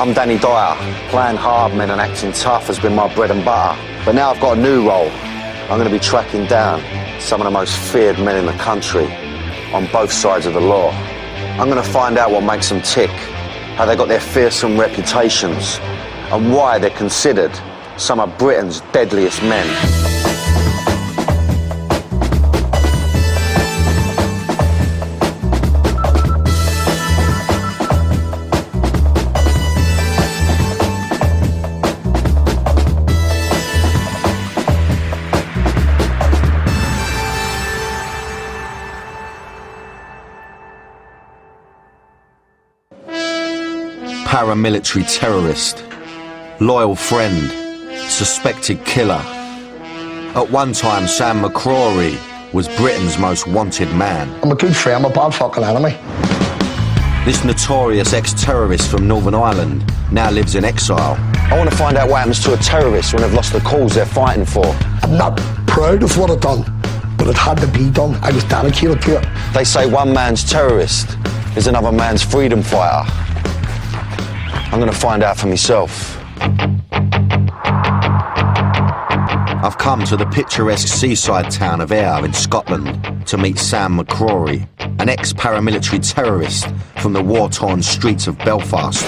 I'm Danny Dyer. Playing hard men and acting tough has been my bread and butter. But now I've got a new role. I'm going to be tracking down some of the most feared men in the country on both sides of the law. I'm going to find out what makes them tick, how they got their fearsome reputations, and why they're considered some of Britain's deadliest men. Paramilitary terrorist, loyal friend, suspected killer. At one time, Sam McCrory was Britain's most wanted man. I'm a good friend, I'm a bad fucking enemy. This notorious ex-terrorist from Northern Ireland now lives in exile. I want to find out what happens to a terrorist when they've lost the cause they're fighting for. I'm not proud of what I've done, but it had to be done. I was dedicated to it. They say one man's terrorist is another man's freedom fighter. I'm going to find out for myself. I've come to the picturesque seaside town of Ayr in Scotland to meet Sam McCrory, an ex-paramilitary terrorist from the war-torn streets of Belfast.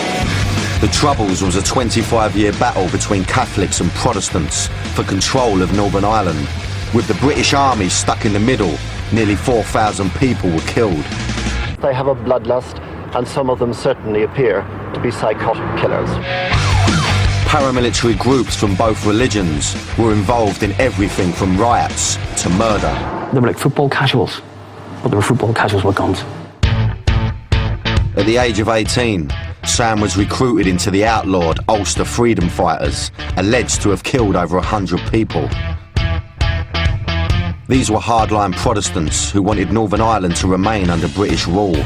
The Troubles was a 25-year battle between Catholics and Protestants for control of Northern Ireland. With the British Army stuck in the middle, nearly 4,000 people were killed. They have a bloodlust, and some of them certainly appear to be psychotic killers. Paramilitary groups from both religions were involved in everything from riots to murder. They were like football casuals, but they were football casuals with guns. At the age of 18, Sam was recruited into the outlawed Ulster Freedom Fighters, alleged to have killed over 100 people. These were hardline Protestants who wanted Northern Ireland to remain under British rule.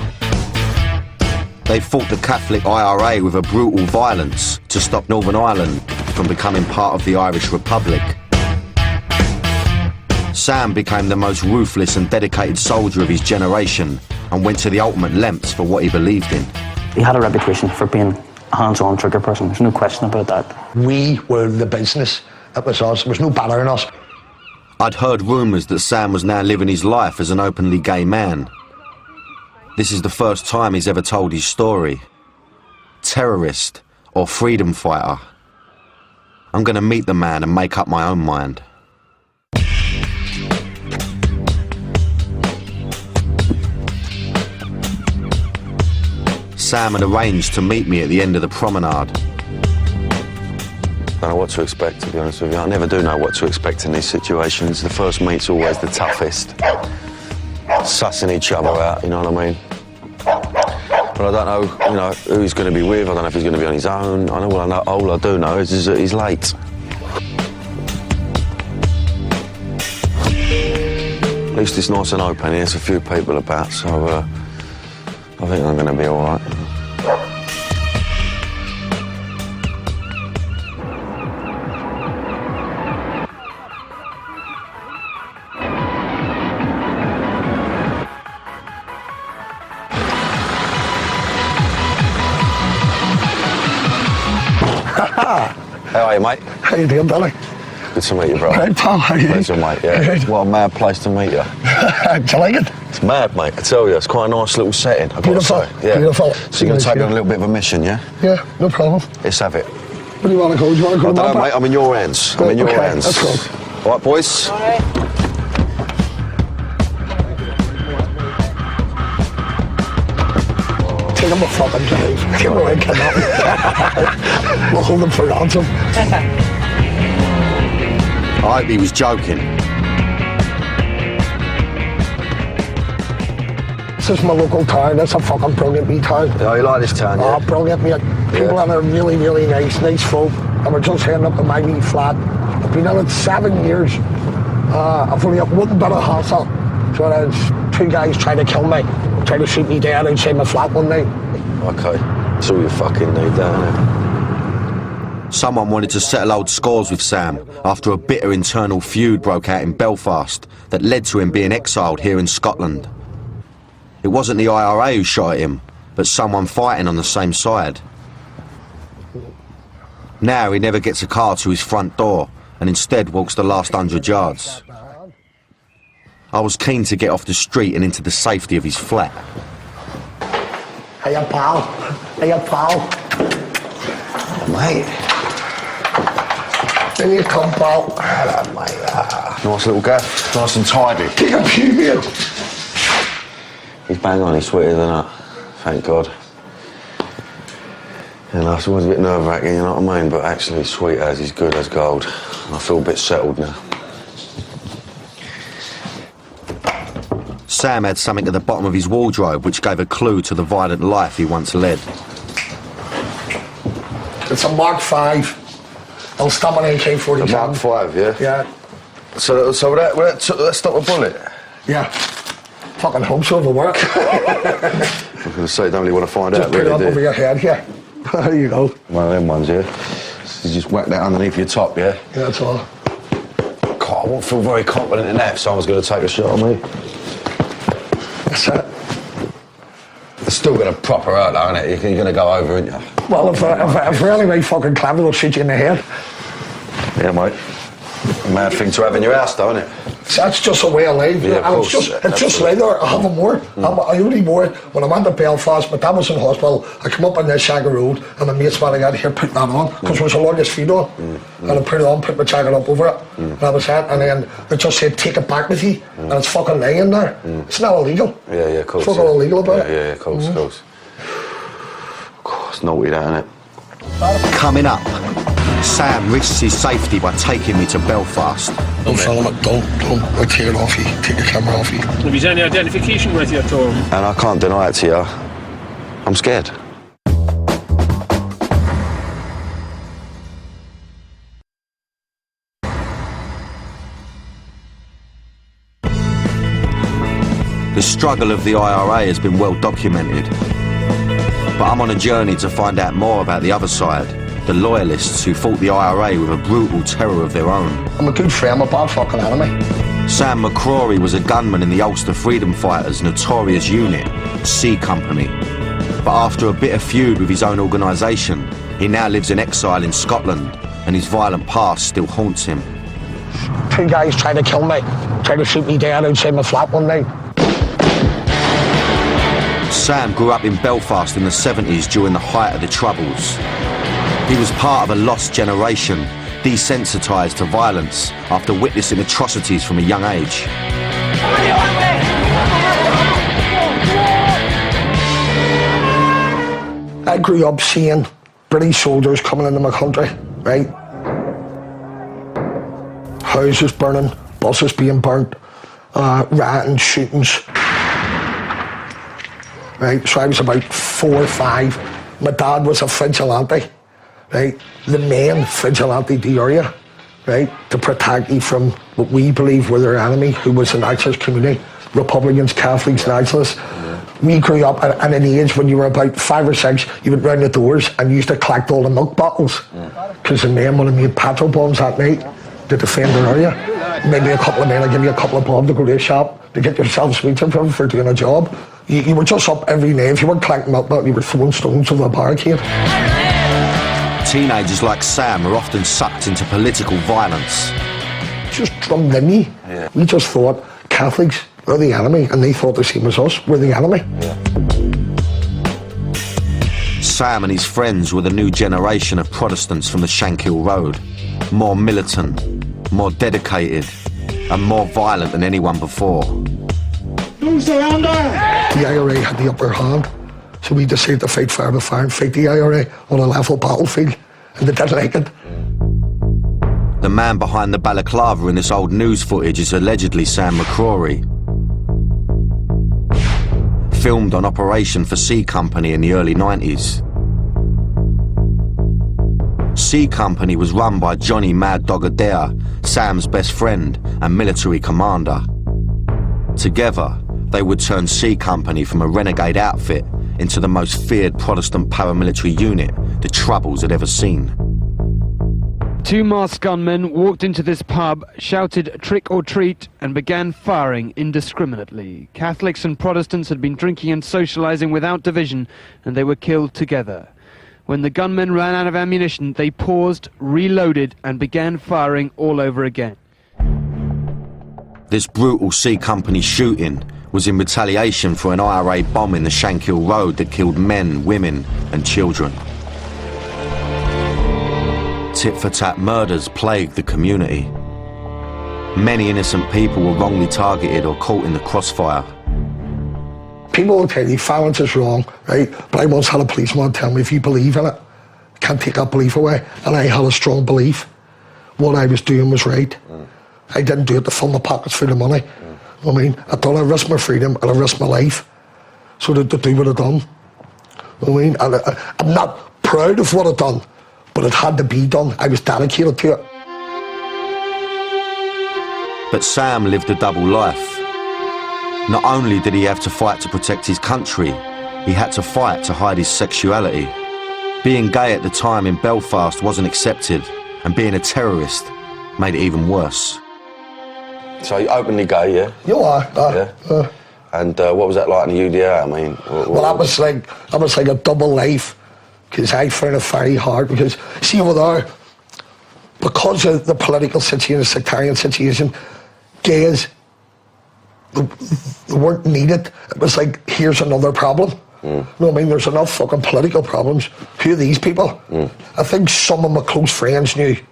They fought the Catholic IRA with a brutal violence to stop Northern Ireland from becoming part of the Irish Republic. Sam became the most ruthless and dedicated soldier of his generation and went to the ultimate lengths for what he believed in. He had a reputation for being a hands-on trigger person, there's no question about that. We were the business, it was us, there was no banner in us. I'd heard rumours that Sam was now living his life as an openly gay man. This is the first time he's ever told his story. Terrorist or freedom fighter? I'm going to meet the man and make up my own mind. Sam had arranged to meet me at the end of the promenade. I don't know what to expect, to be honest with you. I never do know what to expect in these situations. The first meet's always the toughest. Sussing each other out, you know what I mean? But I don't know, who he's going to be with. I don't know if he's going to be on his own. All I do know is that he's late. At least it's nice and open here. There's a few people about, so I think I'm going to be all right. How are you, mate? How you doing, Billy? Good to meet you, bro. Right, pal, how are you? Pleasure, mate, yeah. Good. What a mad place to meet you. Do you like it? It's mad, mate, I tell you. It's quite a nice little setting, I've got Beautiful, to say. Yeah. beautiful. So you're going to take me on a little bit of a mission, yeah? Yeah, no problem. Let's have it. Where do you want to go? Do you want to go I don't know, to mate, I'm in your hands. I'm in your Okay, hands. let's go. All right, boys? All right. Take him a fucking drive. Give him away, kidnap. We'll hold him for ransom. I hope he was joking. This is my local town. It's a fucking brilliant wee town. Oh, you like this town, yeah? Oh, brilliant, mate. People in there are really, really nice folk. And we're just heading up to my wee flat. I've been in it 7 years. I've only had one bit of hassle. So there's two guys trying to kill me, trying to shoot me dead outside my flat one night. Okay, that's all you fucking need, don't you? Someone wanted to settle old scores with Sam after a bitter internal feud broke out in Belfast that led to him being exiled here in Scotland. It wasn't the IRA who shot at him, but someone fighting on the same side. Now he never gets a car to his front door and instead walks the last 100 yards. I was keen to get off the street and into the safety of his flat. Hiya, pal. Hiya, pal. Mate. There you come, pal. Hello, mate. Nice little gaff. Nice and tidy. Take a pew, mate. He's bang on, he's sweeter than that. Thank God. And last was a bit nerve-wracking, you know what I mean? But actually, sweet as he's good as gold. I feel a bit settled now. Sam had something at the bottom of his wardrobe which gave a clue to the violent life he once led. It's a Mark 5. I'll stop an AK-47. A Mark 5, yeah? Yeah. So that stop a bullet? Yeah. Fucking hope so, it'll work. I was going to say, don't really want to find Just out, put really, it up over your head, yeah. There you go. One of them ones, yeah? So you just whack that underneath your top, yeah? Yeah, that's all. God, I won't feel very confident in that if someone's going to take a shot on me. That's it. It's still going to prop her out, though, isn't it? You're going to go over, aren't you? Well, if really very fucking clever, they'll shoot you in the head. Yeah, mate. A mad thing to have in your house, though, isn't it? That's just a way of life. Yeah, of and course. it's just like that. I haven't more. I only wore it when I went to Belfast. My dad was in hospital. I come up on this Shagger Road, and my mates went out here putting that on because it was the longest feed on. And I put it on, put my jacket up over it, and that was it. And then they just said, "Take it back with you," and it's fucking lying there. It's not illegal. Yeah, of course. It's fucking illegal about it. Yeah, of course, of course. God, it's naughty, that, isn't it? Coming up, Sam risks his safety by taking me to Belfast. Don't film it. Don't. I tear it off you. Take the camera off you. Have you any identification with you at all? And I can't deny it to you. I'm scared. The struggle of the IRA has been well documented. But I'm on a journey to find out more about the other side, the loyalists who fought the IRA with a brutal terror of their own. I'm a good friend, a bad fucking enemy. Sam McCrory was a gunman in the Ulster Freedom Fighters' notorious unit, C Company. But after a bitter feud with his own organisation, he now lives in exile in Scotland, and his violent past still haunts him. 2 guys tried to kill me, tried to shoot me dead outside my flat one night. Sam grew up in Belfast in the 70s during the height of the Troubles. He was part of a lost generation, desensitised to violence after witnessing atrocities from a young age. I grew up seeing British soldiers coming into my country, right? Houses burning, buses being burnt, rioting, shootings. Right, so I was about 4 or 5. My dad was a vigilante, right? The main vigilante the area, right? To protect you from what we believe were their enemy, who was the nationalist community, Republicans, Catholics, nationalists. We grew up at an age when you were about 5 or 6, you went round the doors and used to collect all the milk bottles because the men would have made petrol bombs that night to defend their area. Maybe a couple of men will give you a couple of bob to go to a shop to get yourself sweets for doing a job. You were just up every day. If you weren't collecting milk bottle, you were throwing stones over the barricade. Teenagers like Sam are often sucked into political violence. Just drummed in me. Yeah. We just thought Catholics are the enemy, and they thought the same as us. We're the enemy. Sam and his friends were the new generation of Protestants from the Shankill Road. More militant, more dedicated, and more violent than anyone before. The IRA had the upper hand, so we decided to fight fire with fire and fight the IRA on a level battlefield, and they didn't like it. The man behind the balaclava in this old news footage is allegedly Sam McCrory. Filmed on Operation for C Company in the early 90s. C Company was run by Johnny Mad Dog Adair, Sam's best friend and military commander. Together, they would turn C Company from a renegade outfit into the most feared Protestant paramilitary unit the Troubles had ever seen. 2 masked gunmen walked into this pub, shouted "trick or treat" and began firing indiscriminately. Catholics and Protestants had been drinking and socialising without division, and they were killed together. When the gunmen ran out of ammunition, they paused, reloaded, and began firing all over again. This brutal C Company shooting was in retaliation for an IRA bomb in the Shankill Road that killed men, women and children. Tit-for-tat murders plagued the community. Many innocent people were wrongly targeted or caught in the crossfire. People will tell you violence is wrong, right? But I once had a policeman tell me, if you believe in it, you can't take that belief away. And I had a strong belief. What I was doing was right. I didn't do it to fill my pockets full of money. I mean, I risked my freedom and I risked my life. So to do what I done. I mean, I'm not proud of what I done, but it had to be done. I was dedicated to it. But Sam lived a double life. Not only did he have to fight to protect his country, he had to fight to hide his sexuality. Being gay at the time in Belfast wasn't accepted, and being a terrorist made it even worse. So you're openly gay, yeah? You are. Yeah. And what was that like in the UDA? I mean, well, that was like a double life, because I found it very hard. Because see over there, because of the political situation, the sectarian situation, gays, they weren't needed. It was like, here's another problem. You know what I mean? There's enough fucking political problems. Who are these people? I think some of my close friends knew. You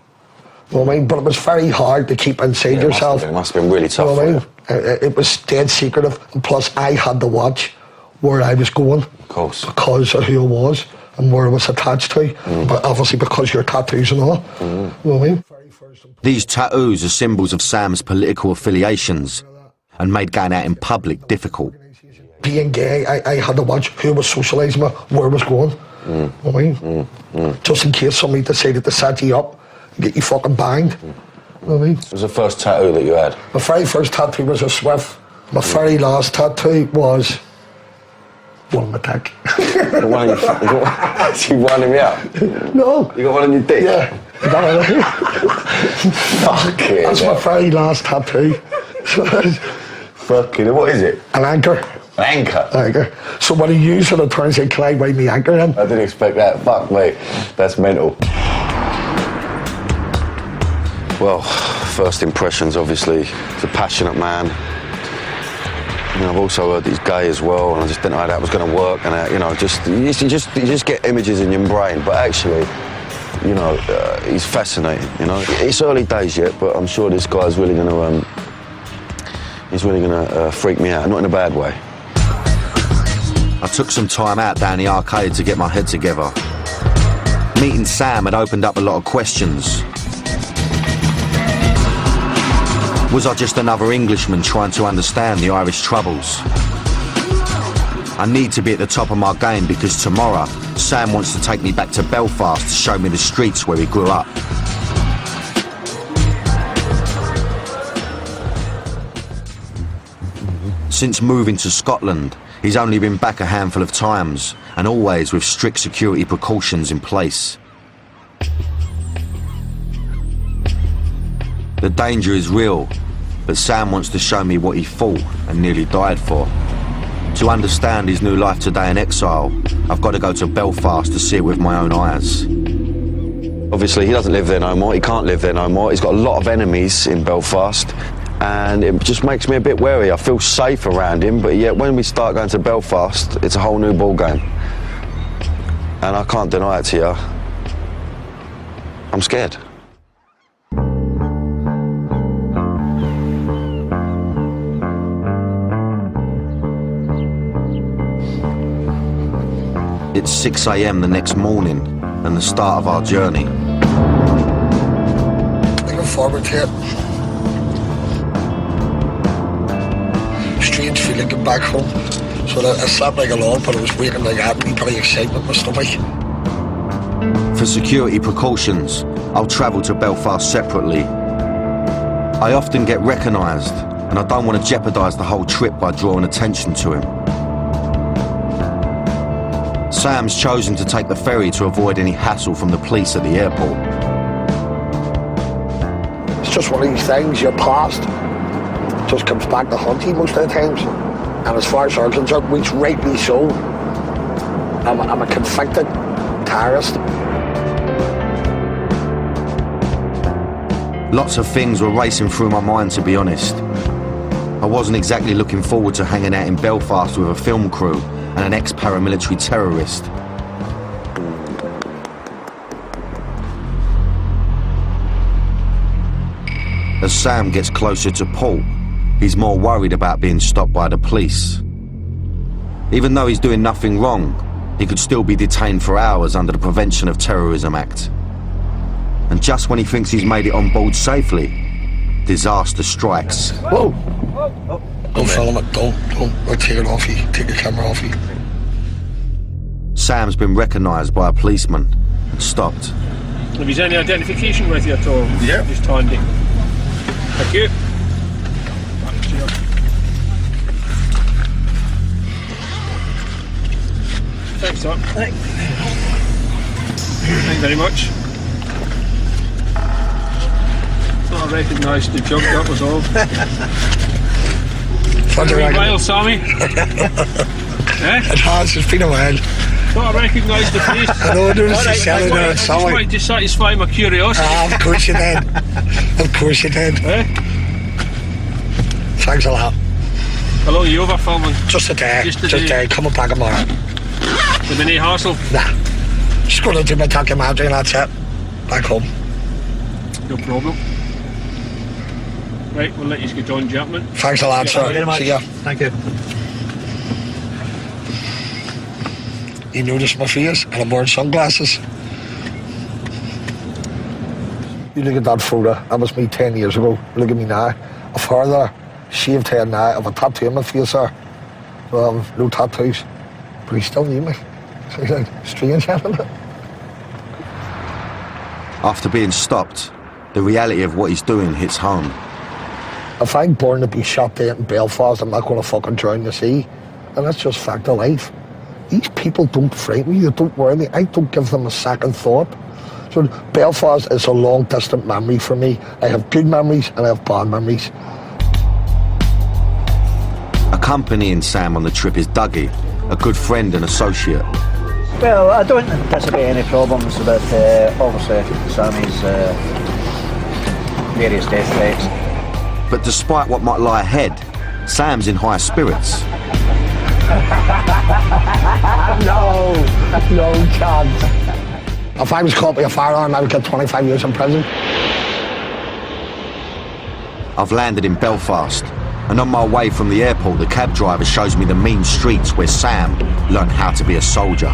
know what I mean? But it was very hard to keep inside yourself. It must have been really tough. You know what I mean? It was dead secretive. And plus, I had to watch where I was going. Of course. Because of who I was and where I was attached to. But obviously, because your tattoos and all. You know what I mean? These tattoos are symbols of Sam's political affiliations and made going out in public difficult. Being gay, I had to watch who was socialising with, where I was going. You know what I mean? Just in case somebody decided to set you up and get you fucking banged. You know what I mean? What was the first tattoo that you had? My very first tattoo was a Swift. My very last tattoo was one on my dick. You winding me up? No. You got one on your dick? Yeah. Fuck it. That's my very last tattoo. Fucking, what is it? An anchor. An anchor? Anchor. So when he used it, I turned and said, can I weigh me anchor in? I didn't expect that. Fuck, mate. That's mental. Well, first impressions, obviously. He's a passionate man. You know, I've also heard that he's gay as well, and I just didn't know how that was going to work. And you know, you just get images in your brain, but actually, you know, he's fascinating. You know, it's early days yet, but I'm sure this guy's really going to. He's really going to freak me out, not in a bad way. I took some time out down the arcade to get my head together. Meeting Sam had opened up a lot of questions. Was I just another Englishman trying to understand the Irish troubles? I need to be at the top of my game because tomorrow, Sam wants to take me back to Belfast to show me the streets where he grew up. Since moving to Scotland, he's only been back a handful of times, and always with strict security precautions in place. The danger is real, but Sam wants to show me what he fought and nearly died for. To understand his new life today in exile, I've got to go to Belfast to see it with my own eyes. Obviously, he doesn't live there no more. He can't live there no more. He's got a lot of enemies in Belfast. And it just makes me a bit wary. I feel safe around him, but yet when we start going to Belfast, it's a whole new ball game. And I can't deny it to you. I'm scared. It's 6 a.m. the next morning, and the start of our journey. Looking forward to it. Strange feeling getting back home. So that I slept like a log, but I was waking like that, me pretty excitement in my stomach. For security precautions, I'll travel to Belfast separately. I often get recognised, and I don't want to jeopardise the whole trip by drawing attention to him. Sam's chosen to take the ferry to avoid any hassle from the police at the airport. It's just one of these things, your past just comes back to haunt you most of the times. And as far as I'm concerned, which rightly so, I'm a convicted terrorist. Lots of things were racing through my mind, to be honest. I wasn't exactly looking forward to hanging out in Belfast with a film crew and an ex-paramilitary terrorist. As Sam gets closer to Paul, he's more worried about being stopped by the police. Even though he's doing nothing wrong, he could still be detained for hours under the Prevention of Terrorism Act. And just when he thinks he's made it on board safely, disaster strikes. Whoa! Don't film it, don't. I'll take it off you, take the camera off you. Sam's been recognised by a policeman and stopped. Have you any identification with you at all? Yeah. Just handy. Thank you. Thanks, sir. Thank you very much. Thought I recognised the jug, that was all. It's been a while, Sammy. It has, it's been a while. Thought I recognised the face. I know, there was a Skelly there, I just wanted to satisfy my curiosity. Of course you did. Of course you did. Thanks a lot. How long are you over filming? Just a day. Just a day. Coming back tomorrow. The mini hassle? Nah. Just going to do my documentary and that's it. Back home. No problem. Right, we'll let you get on, gentlemen. Thanks a lot, sir. See ya. Thank you. You notice my face and I'm wearing sunglasses. You look at that photo, that was me 10 years ago. Look at me now. A father, shaved head now, I have a tattoo on my face there. So I have no tattoos. But he still knew me. So he's like, strange, isn't it? After being stopped, the reality of what he's doing hits home. If I'm born to be shot dead in Belfast, I'm not going to fucking drown the sea. And that's just fact of life. These people don't frighten me, they don't worry me. I don't give them a second thought. So Belfast is a long distant memory for me. I have good memories and I have bad memories. Accompanying Sam on the trip is Dougie, a good friend and associate. Well, I don't anticipate any problems with obviously Sammy's various death threats. But despite what might lie ahead, Sam's in high spirits. No chance. If I was caught with a firearm, I would get 25 years in prison. I've landed in Belfast, and on my way from the airport, the cab driver shows me the mean streets where Sam learned how to be a soldier.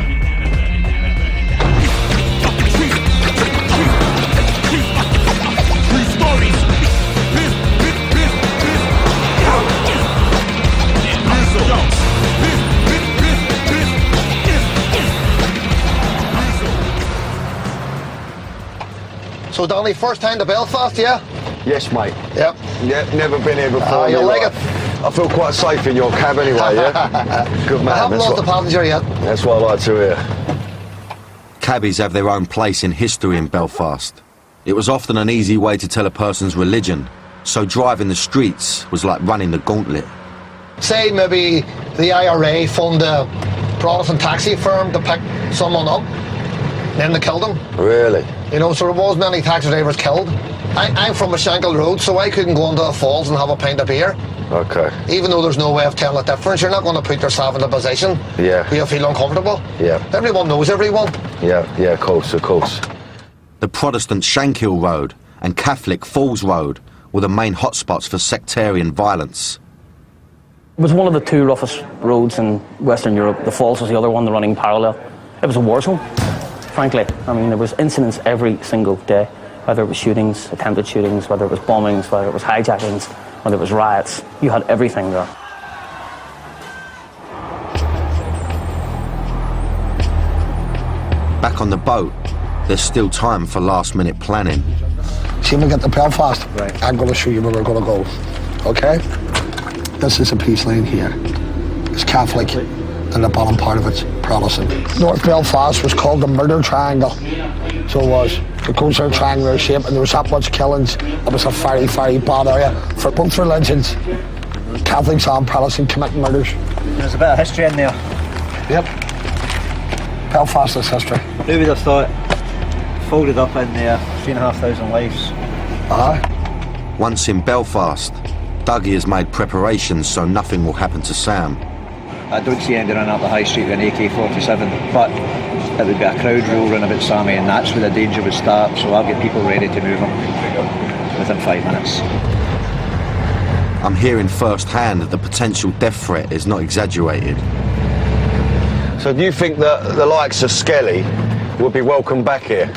So, Donny, first time to Belfast, yeah? Yes, mate. Yep. Yeah, never been here before. You like it? I feel quite safe in your cab anyway, yeah? Good man. I haven't lost a passenger yet. That's what I like to hear. Cabbies have their own place in history in Belfast. It was often an easy way to tell a person's religion, so driving the streets was like running the gauntlet. Say maybe the IRA fund a Protestant taxi firm to pick someone up, then they killed them. Really? You know, so there was many taxi drivers killed. I'm from Shankill Road, so I couldn't go into the falls and have a pint of beer. Okay. Even though there's no way of telling the difference, you're not going to put yourself in a position where you feel uncomfortable. Yeah. Everyone knows everyone. Yeah, of course. The Protestant Shankill Road and Catholic Falls Road were the main hotspots for sectarian violence. It was one of the two roughest roads in Western Europe. The Falls was the other one, the running parallel. It was a war zone, frankly. I mean, there was incidents every single day, whether it was shootings, attempted shootings, whether it was bombings, whether it was hijackings, whether it was riots. You had everything there. Back on the boat, there's still time for last-minute planning. See when we get to Belfast, right. I'm going to show you where we're going to go, okay? This is a peace lane here. It's Catholic, and the bottom part of it's Protestant. North Belfast was called the Murder Triangle, so it was. It goes in a triangular shape, and there was that much killings. It was a very, very bad area for both religions. Catholics and Protestants committing murders. There's a bit of history in there. Yep. Belfast is history. Who would have thought, folded up in there, 3,500 lives. Once in Belfast, Dougie has made preparations so nothing will happen to Sam. I don't see anybody running up the high street with an AK-47, but it would be a crowd roaring about Sammy, and that's where the danger would start, so I'll get people ready to move him within 5 minutes. I'm hearing firsthand that the potential death threat is not exaggerated. So do you think that the likes of Skelly would be welcome back here?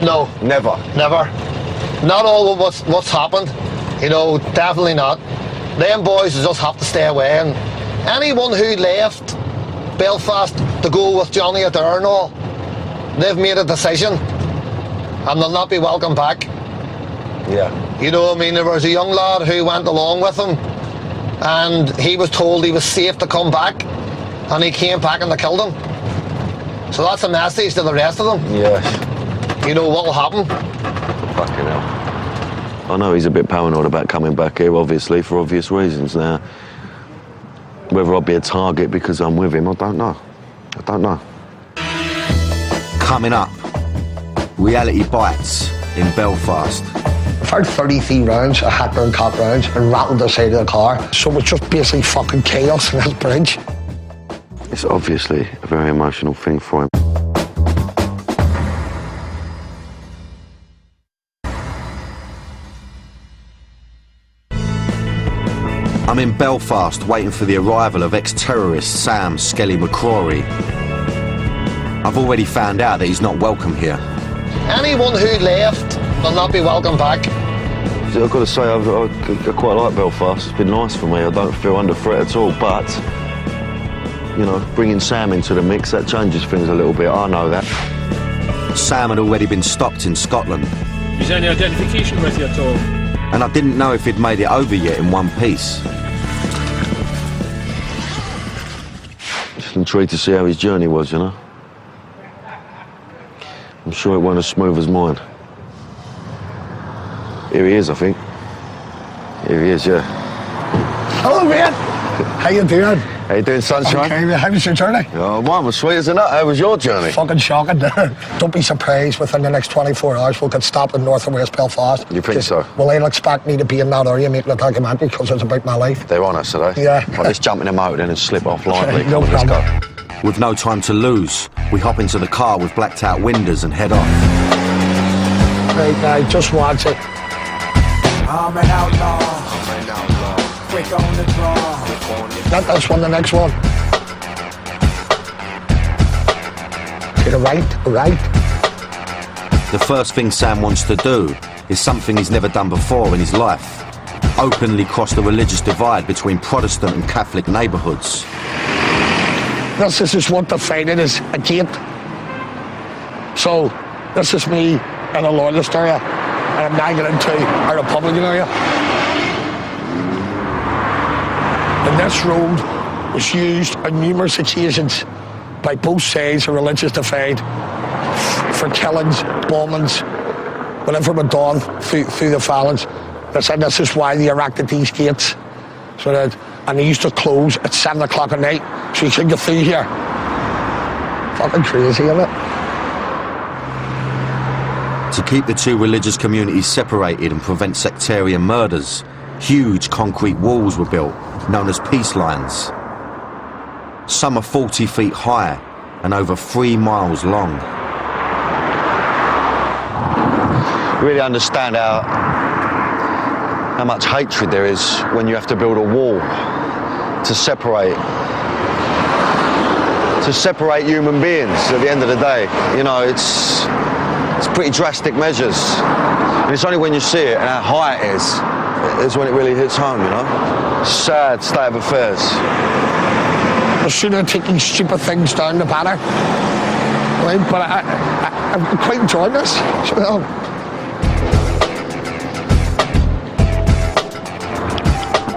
No. Never? Never. Not all of what's happened, you know, definitely not. Them boys just have to stay away, and anyone who left Belfast to go with Johnny Adair and all, they've made a decision and they'll not be welcome back. Yeah. You know what I mean? There was a young lad who went along with him and he was told he was safe to come back, and he came back and they killed him. So that's a message to the rest of them. Yes. You know what will happen? Fucking hell. I know he's a bit paranoid about coming back here, obviously, for obvious reasons. Now, whether I'll be a target because I'm with him, I don't know. I don't know. Coming up, reality bites in Belfast. Fired 33 rounds, a hacker and cop rounds, and rattled the side of the car. So it was just basically fucking chaos in this bridge. It's obviously a very emotional thing for him. I'm in Belfast waiting for the arrival of ex-terrorist Sam Skelly McCrory. I've already found out that he's not welcome here. Anyone who left will not be welcome back. See, I've got to say, I quite like Belfast. It's been nice for me. I don't feel under threat at all, but, you know, bringing Sam into the mix, that changes things a little bit. I know that. Sam had already been stopped in Scotland. Is there any identification with you at all? And I didn't know if he'd made it over yet in one piece. Just intrigued to see how his journey was, you know. I'm sure it wasn't as smooth as mine. Here he is, I think. Here he is, yeah. Hello, man. How you doing? How you doing, sunshine? Okay, how was your journey? Oh, mine was sweet as a nut. How was your journey? Fucking shocking. Don't be surprised, within the next 24 hours we'll get stopped in North and West Belfast. You think so? Well, they'll expect me to be in that area making a documentary because it's about my life. They're on us, are they? Yeah. Well, let's jump in the motor then and slip off lightly. No Let's problem. go. With no time to lose, we hop into the car with blacked out windows and head off. Right, guys, just watch it. I'm an outlaw. Quick on the draw. Not this one, the next one. To the right. The first thing Sam wants to do is something he's never done before in his life. Openly cross the religious divide between Protestant and Catholic neighbourhoods. This is what the fighting is, a gate. So, this is me in a loyalist area, and I'm now getting into a Republican area. And this road was used on numerous occasions by both sides of religious divide for killings, bombings, whatever went on through the phalanx. They said this is why they erected these gates. So that, and they used to close at 7 o'clock at night, so you couldn't get through here. Fucking crazy, isn't it? To keep the two religious communities separated and prevent sectarian murders, huge concrete walls were built, known as peace lines. Some are 40 feet high and over 3 miles long. Really understand how much hatred there is when you have to build a wall to separate human beings at the end of the day. You know, it's pretty drastic measures. And it's only when you see it and how high it is when it really hits home, you know? Sad state of affairs. The sooner I take these stupid things down, the better. Right? But I'm quite enjoying this. So,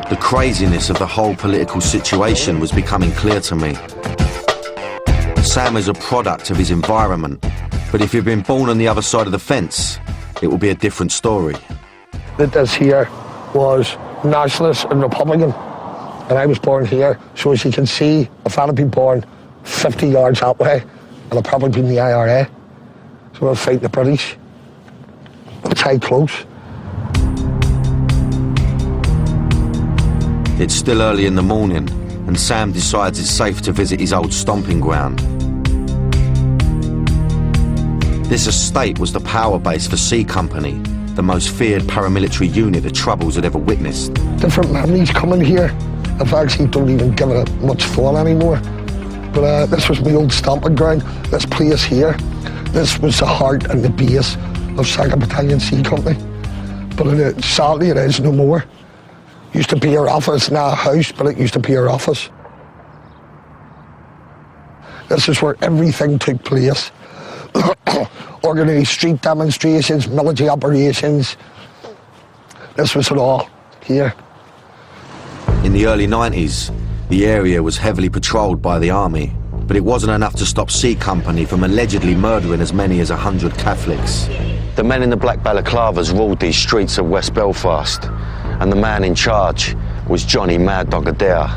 The craziness of the whole political situation was becoming clear to me. Sam is a product of his environment, but if he'd been born on the other side of the fence, it would be a different story. that this here was nationalist and Republican, and I was born here. So as you can see, if I'd been born 50 yards that way, I'll probably be in the IRA. So I'll fight the British. It's high close. It's still early in the morning, and Sam decides it's safe to visit his old stomping ground. This estate was the power base for C Company, the most feared paramilitary unit the Troubles had ever witnessed. Different memories coming here. I've actually don't even give it much thought anymore. But this was my old stomping ground, this place here. This was the heart and the base of 2nd Battalion C Company. But sadly it is no more. Used to be our office, now a house, but it used to be our office. This is where everything took place. Organised street demonstrations, military operations. This was it all here. In the early 90s, the area was heavily patrolled by the army, but it wasn't enough to stop C Company from allegedly murdering as many as 100 Catholics. The men in the black balaclavas ruled these streets of West Belfast, and the man in charge was Johnny Mad Dog Adair,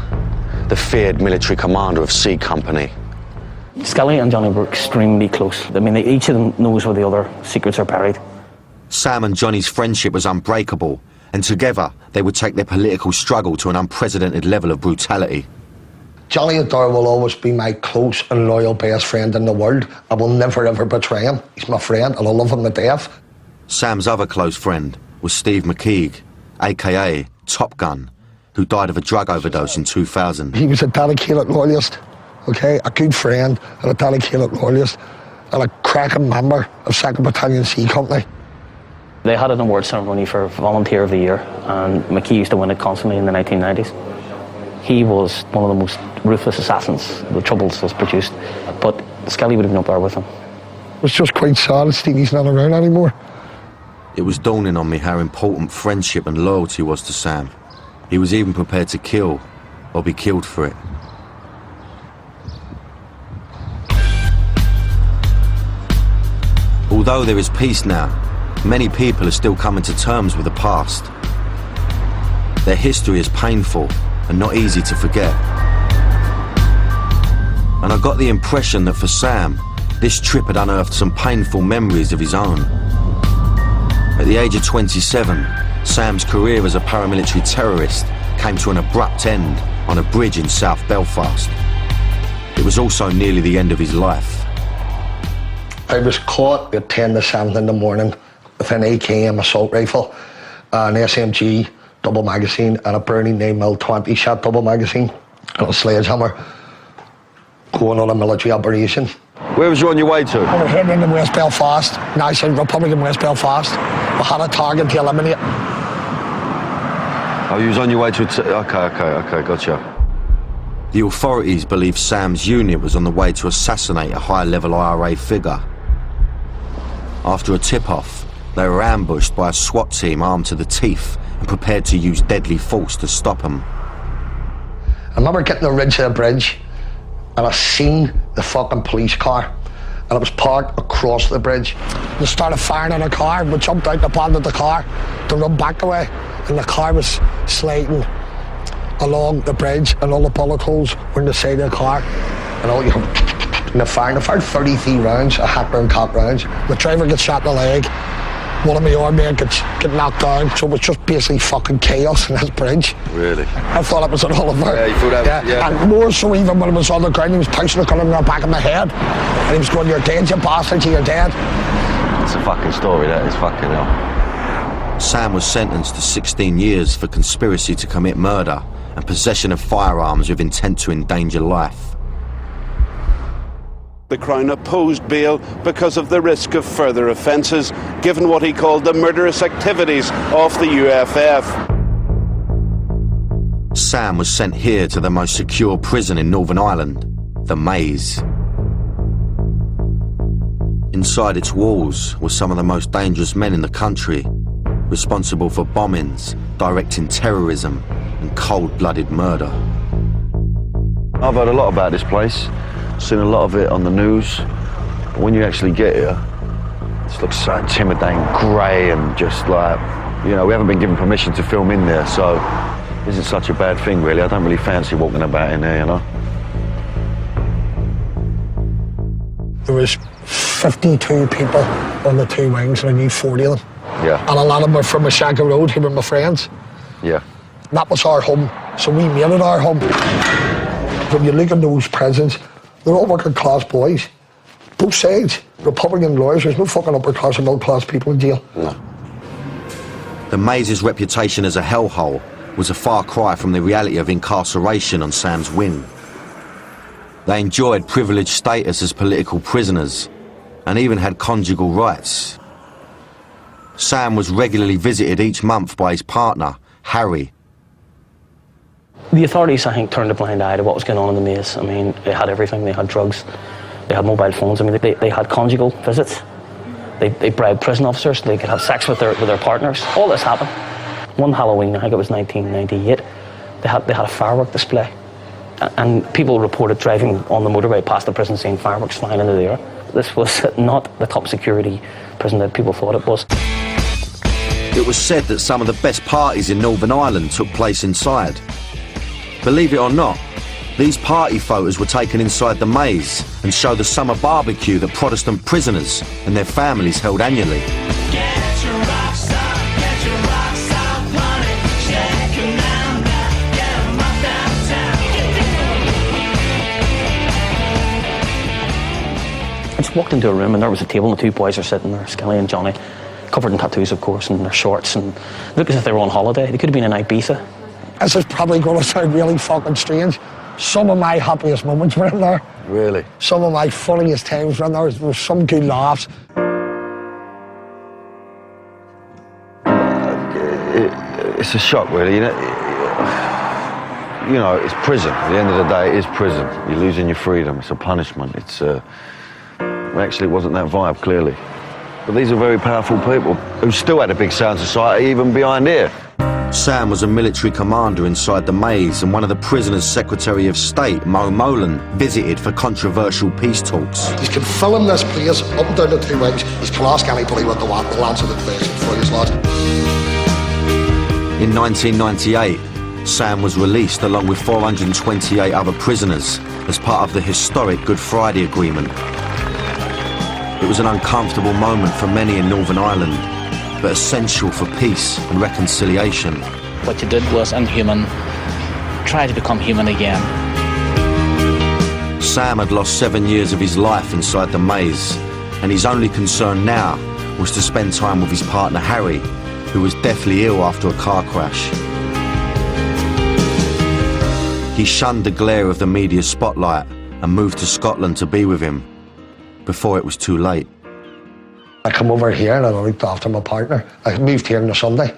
the feared military commander of C Company. Skelly and Johnny were extremely close. I mean, each of them knows where the other secrets are buried. Sam and Johnny's friendship was unbreakable, and together they would take their political struggle to an unprecedented level of brutality. Johnny Adair will always be my close and loyal best friend in the world. I will never ever betray him. He's my friend and I love him to death. Sam's other close friend was Steve McKeague, aka Top Gun, who died of a drug overdose in 2000. He was a dedicated loyalist, okay, a good friend and a dedicated loyalist and a cracking member of 2nd Battalion C Company. They had an award ceremony for Volunteer of the Year, and McKee used to win it constantly in the 1990s. He was one of the most ruthless assassins the Troubles has produced, but Skelly would have been up there with him. It was just quite sad that Stevie's not around anymore. It was dawning on me how important friendship and loyalty was to Sam. He was even prepared to kill or be killed for it. Although there is peace now, many people are still coming to terms with the past. Their history is painful and not easy to forget. And I got the impression that for Sam, this trip had unearthed some painful memories of his own. At the age of 27, Sam's career as a paramilitary terrorist came to an abrupt end on a bridge in South Belfast. It was also nearly the end of his life. I was caught at 10 to 7 in the morning with an AKM assault rifle, an SMG double magazine and a Browning 9mm 20-shot double magazine and a sledgehammer going on a military operation. Where was you on your way to? I was heading into West Belfast, National Republic in West Belfast. We had a target to eliminate. Oh, you was on your way to okay, gotcha. The authorities believe Sam's unit was on the way to assassinate a high-level IRA figure. After a tip-off, they were ambushed by a SWAT team armed to the teeth and prepared to use deadly force to stop them. I remember getting the ridge of the bridge and I seen the fucking police car and it was parked across the bridge. They started firing on a car. We jumped out the bottom of the car to run back away and the car was sliding along the bridge and all the bullet holes were in the side of the car and all you and they fired 33 rounds, a hacker and cop rounds. The driver gets shot in the leg. One of my arm men gets knocked down, so it was just basically fucking chaos in this bridge. Really? I thought it was an Oliver. Yeah, you thought that was, yeah. And more so even when it was on the ground, he was pushing the gun in the back of my head. And he was going, "You're dead, you bastard, you're dead." It's a fucking story, that is fucking hell. Sam was sentenced to 16 years for conspiracy to commit murder and possession of firearms with intent to endanger life. The Crown opposed bail because of the risk of further offences, given what he called the murderous activities of the UFF. Sam was sent here to the most secure prison in Northern Ireland, the Maze. Inside its walls were some of the most dangerous men in the country, responsible for bombings, directing terrorism and cold-blooded murder. I've heard a lot about this place. Seen a lot of it on the news, but when you actually get here, it looks so intimidating, grey and just like, you know, we haven't been given permission to film in there, so it isn't such a bad thing really. I don't really fancy walking about in there, you know. There was 52 people on the two wings, and I knew 40 of them. Yeah. And a lot of them were from Ashanka Road, who were my friends. Yeah. That was our home, so we made it our home. When you look at those prisons, they're all working class boys. Both sides, Republican lawyers, there's no fucking upper class or middle class people in jail. No. The Maze's reputation as a hellhole was a far cry from the reality of incarceration on Sam's wing. They enjoyed privileged status as political prisoners and even had conjugal rights. Sam was regularly visited each month by his partner, Harry. The authorities, I think, turned a blind eye to what was going on in the maze. I mean, they had everything. They had drugs, they had mobile phones. I mean, they had conjugal visits. They bribed prison officers so they could have sex with their partners. All this happened. One Halloween, I think it was 1998, they had a firework display. And people reported driving on the motorway past the prison seeing fireworks flying into the air. This was not the top security prison that people thought it was. It was said that some of the best parties in Northern Ireland took place inside. Believe it or not, these party photos were taken inside the maze and show the summer barbecue that Protestant prisoners and their families held annually. I just walked into a room and there was a table and the two boys are sitting there, Skelly and Johnny, covered in tattoos, of course, and their shorts, and looked as if they were on holiday. They could have been in Ibiza. This is probably going to sound really fucking strange. Some of my happiest moments were in there. Really? Some of my funniest times were in there. There was some good laughs. It's a shock, really. You know, it's prison. At the end of the day, it is prison. You're losing your freedom. It's a punishment. Actually, it wasn't that vibe, clearly. But these are very powerful people who still had a big sound society even behind here. Sam was a military commander inside the maze, and one of the prisoners' Secretary of State, Mo Molan, visited for controversial peace talks. You can film this place up and down the two wings. You can ask anybody what they want. They'll answer the question for you, lad. In 1998, Sam was released along with 428 other prisoners as part of the historic Good Friday Agreement. It was an uncomfortable moment for many in Northern Ireland, but essential for peace and reconciliation. What you did was inhuman. Try to become human again. Sam had lost 7 years of his life inside the maze, and his only concern now was to spend time with his partner Harry, who was deathly ill after a car crash. He shunned the glare of the media spotlight and moved to Scotland to be with him, before it was too late. I come over here and I looked after my partner. I moved here on a Sunday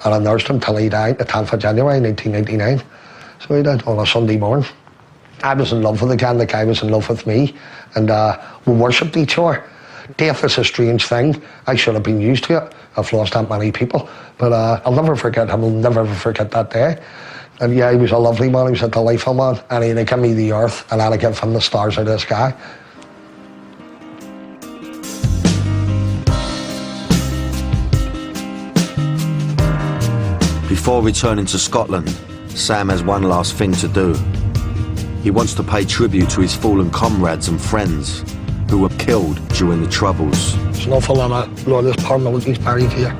and I nursed him till he died the 10th of January 1999. So he died on a Sunday morning. I was in love with the guy was in love with me, and we worshipped each other. Death is a strange thing. I should have been used to it. I've lost that many people. But I'll never forget him. I'll never forget that day. And yeah, he was a lovely man. He was a delightful man. And he'd give me the earth and I'd give him the stars out of the sky. Before returning to Scotland, Sam has one last thing to do. He wants to pay tribute to his fallen comrades and friends who were killed during the Troubles. There's an awful lot of loyalist paramilitaries buried here.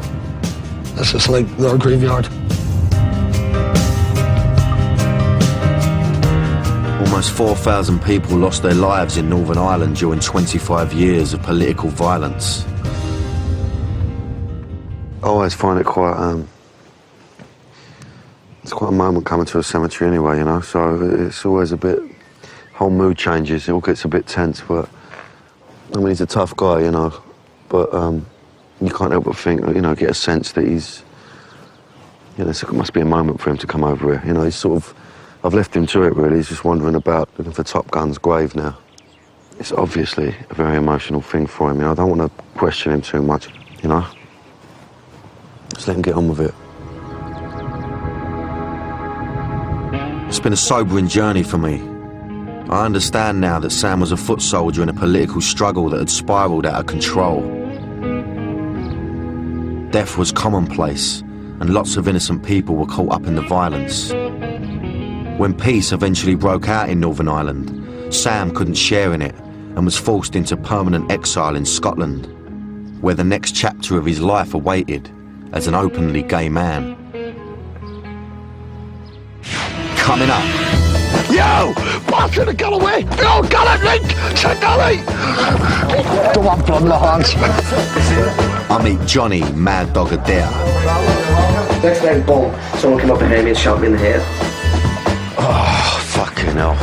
This is like their graveyard. Almost 4,000 people lost their lives in Northern Ireland during 25 years of political violence. I always find it quite, it's quite a moment coming to a cemetery anyway, you know, so it's always a bit, whole mood changes, it all gets a bit tense, but, I mean, he's a tough guy, you know, but you can't help but think, you know, get a sense that he's, you know, it must be a moment for him to come over here, you know, he's sort of, I've left him to it really, he's just wandering about looking for Top Gun's grave now. It's obviously a very emotional thing for him, you know, I don't want to question him too much, you know. Just let him get on with it. It's been a sobering journey for me. I understand now that Sam was a foot soldier in a political struggle that had spiralled out of control. Death was commonplace, and lots of innocent people were caught up in the violence. When peace eventually broke out in Northern Ireland, Sam couldn't share in it and was forced into permanent exile in Scotland, where the next chapter of his life awaited as an openly gay man. Coming up. Yo! Bastard, get away! No, get it, Link! Skelly! Don't want blood in the hands. I meet Johnny Mad Dog Adair. Next thing, boom, someone came up behind me and shot me in the head. Oh, fucking hell.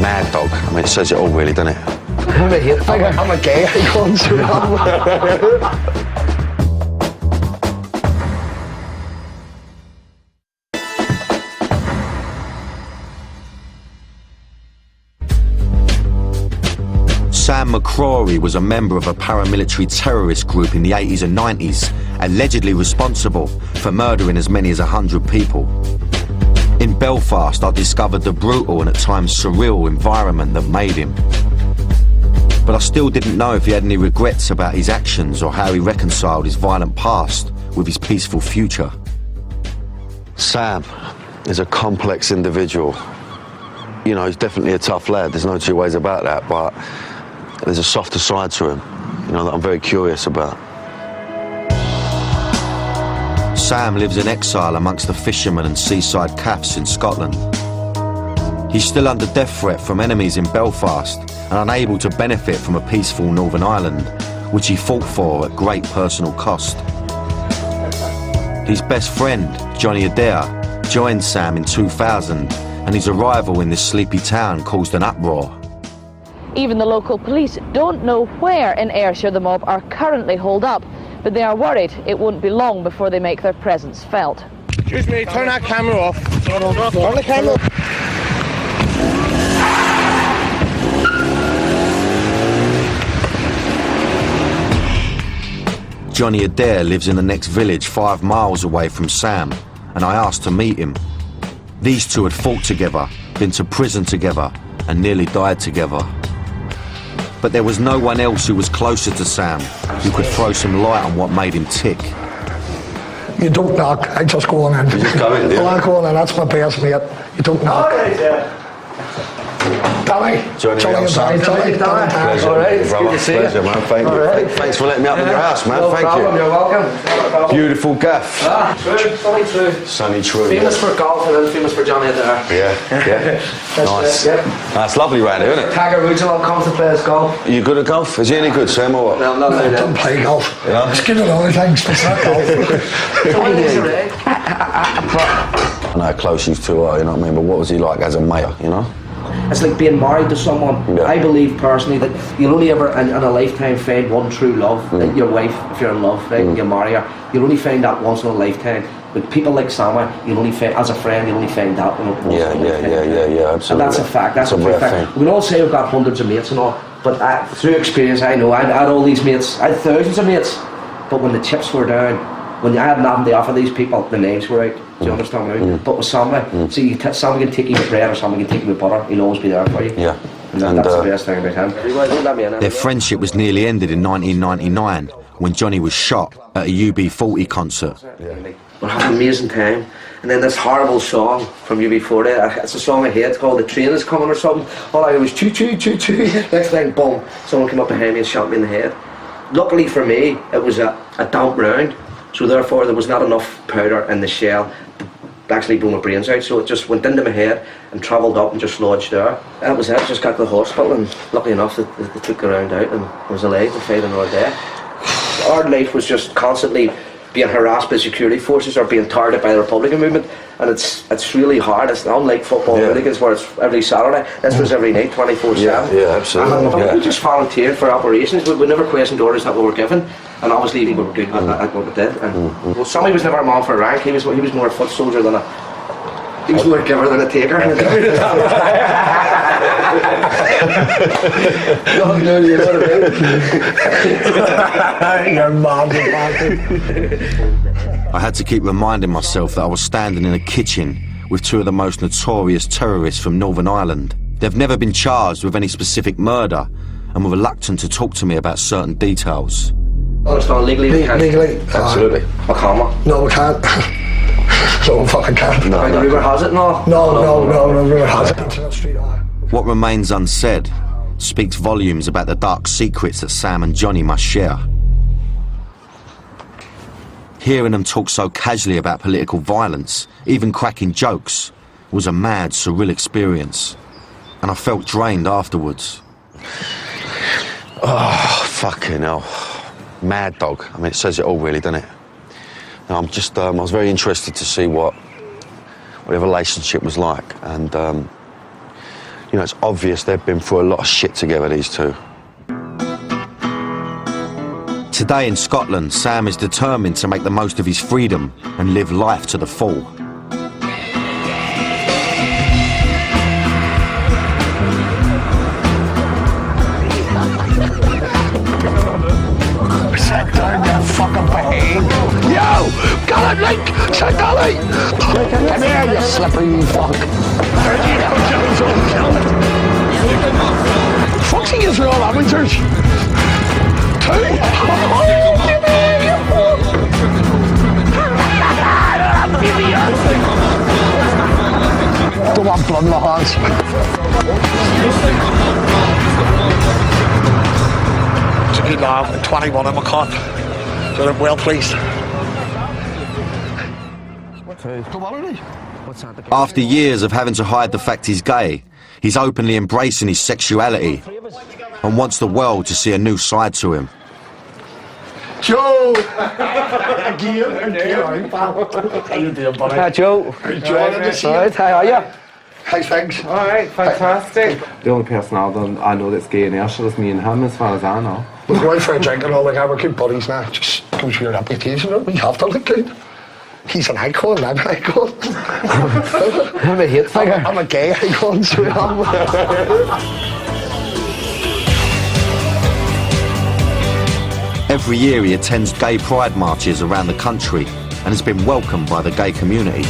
Mad Dog. I mean, it says it all really, doesn't it? I'm a gay icon, so Sam McCrory was a member of a paramilitary terrorist group in the 80s and 90s, allegedly responsible for murdering as many as 100 people. In Belfast, I discovered the brutal and at times surreal environment that made him. But I still didn't know if he had any regrets about his actions or how he reconciled his violent past with his peaceful future. Sam is a complex individual. You know, he's definitely a tough lad, there's no two ways about that, but there's a softer side to him, you know, that I'm very curious about. Sam lives in exile amongst the fishermen and seaside cafes in Scotland. He's still under death threat from enemies in Belfast and unable to benefit from a peaceful Northern Ireland, which he fought for at great personal cost. His best friend, Johnny Adair, joined Sam in 2000, and his arrival in this sleepy town caused an uproar. Even the local police don't know where in Ayrshire the mob are currently holed up, but they are worried it won't be long before they make their presence felt. Excuse me, turn that camera off. Turn the camera off. Johnny Adair lives in the next village 5 miles away from Sam, and I asked to meet him. These two had fought together, been to prison together, and nearly died together. But there was no one else who was closer to Sam, who could throw some light on what made him tick. You don't knock, I just go on in. You just go in, yeah? I go on in, that's my best mate. You don't knock. Danny. Johnny, Danny. Pleasure. All right, it's good to see you. Pleasure, man. Thank you. Right. Thanks for letting me up in your house, man. No Thank problem, you. you're welcome. Beautiful gaff. True, True. Sunny True. Famous for golf and then famous for Johnny Adair. Yeah. Nice. Yep. That's lovely round here, isn't it? Tiger Woods all comes to play his golf. Are you good at golf? Is he any good, Sam, or what? No, I'm not I like don't that. play golf. Yeah. I'm scared of other things, but it's not golf. I know how close you two are, you know what I mean? But what was he like as a mate, you know? It's like being married to someone. Yeah. I believe personally that you'll only ever in a lifetime find one true love. Like your wife, if you're in love, right, you marry her, you'll only find that once in a lifetime. But people like Sama, you'll only find, as a friend, you'll only find that once in a lifetime. Yeah, absolutely. And that's a fact. That's a rare fact. thing. We can all say we've got hundreds of mates and all, but through experience, I know I had all these mates. I had thousands of mates, but when the chips were down, when I had nothing to offer these people, the names were out. Do you understand what I mean? But with Sam, see, Sam can take you with bread or Sam can take you with butter. He'll always be there for you. Yeah. And that's the best thing about him. Their friendship was nearly ended in 1999 when Johnny was shot at a UB40 concert. We had an amazing time. And then this horrible song from UB40, it's a song I hate, it's called The Train Is Coming or something. All I heard was choo choo choo choo. Next thing, boom, someone came up behind me and shot me in the head. Luckily for me, it was a damp round, so therefore there was not enough powder in the shell to actually blow my brains out, so it just went into my head and travelled up and just lodged there. That was it, just got to the hospital, and lucky enough they took the round out and I was alive to fight another day. Our life was just constantly being harassed by security forces or being targeted by the Republican movement, and it's really hard. It's unlike football hooligans where it's every Saturday. This was every night, 24/7. Yeah, absolutely. We just volunteered for operations. We never questioned orders that we were given, and obviously we were good at what we did. And well, Sammy was never a man for a rank. He was more a foot soldier than he was more a giver than a taker. I had to keep reminding myself that I was standing in a kitchen with two of the most notorious terrorists from Northern Ireland. They've never been charged with any specific murder and were reluctant to talk to me about certain details. Understand legally? Legally? Absolutely. No, we can't. So fucking can't. No, the rumour has it, no? No, rumour has it. What remains unsaid speaks volumes about the dark secrets that Sam and Johnny must share. Hearing them talk so casually about political violence, even cracking jokes, was a mad, surreal experience. And I felt drained afterwards. Oh, fucking hell. Mad dog. I mean, it says it all, really, doesn't it? Now, I was very interested to see what their relationship was like. And, you know, it's obvious they've been through a lot of shit together, these two. Today in Scotland, Sam is determined to make the most of his freedom and live life to the full. Sit down, you fucking behave. Yo! Got it, Link! Skelly! Come here, you slippery fuck. Fuck's he is real amateurs. Two? Give me you fuck! Don't want blood in my hands. It's a good laugh, 21 in my cut. So I'm well pleased. After years of having to hide the fact he's gay, he's openly embracing his sexuality and wants the world to see a new side to him. Joe! How you doing, buddy? Hi, Joe. Enjoying to see you. Alright, how are you? How's things? Alright, fantastic. The only person I know that's gay in Ayrshire is me and him, as far as I know. We're going for a drink and all, like, we're good buddies now. Just goes for your reputation, we have to look good. He's an icon, I'm an icon. I'm a hate figure. I'm a gay icon, so we are. Every year he attends gay pride marches around the country and has been welcomed by the gay community.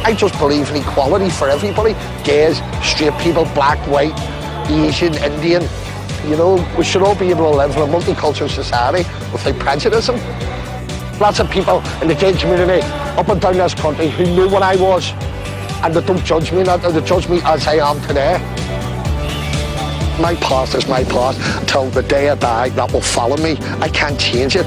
I just believe in equality for everybody. Gays, straight people, black, white, Asian, Indian. You know, we should all be able to live in a multicultural society without prejudice. Lots of people in the gay community up and down this country who knew what I was and they don't judge me, they judge me as I am today. My past is my past until the day I die. That will follow me. I can't change it.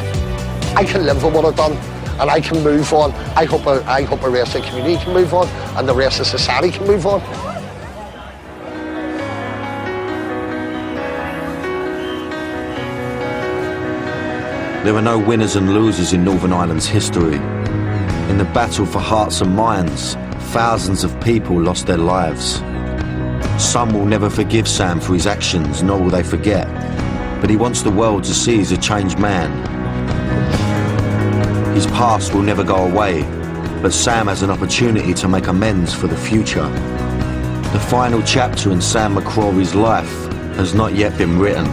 I can live with what I've done and I can move on. I hope the rest of the community can move on and the rest of society can move on. There are no winners and losers in Northern Ireland's history. In the battle for hearts and minds, thousands of people lost their lives. Some will never forgive Sam for his actions, nor will they forget. But he wants the world to see he's a changed man. His past will never go away, but Sam has an opportunity to make amends for the future. The final chapter in Sam McCrory's life has not yet been written.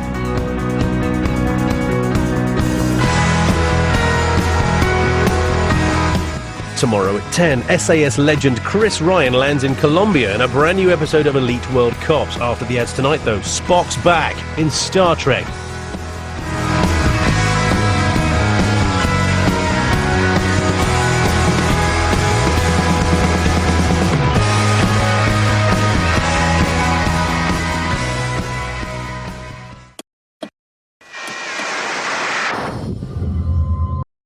Tomorrow at 10, SAS legend Chris Ryan lands in Colombia in a brand new episode of Elite World Cops. After the ads tonight, though, Spock's back in Star Trek.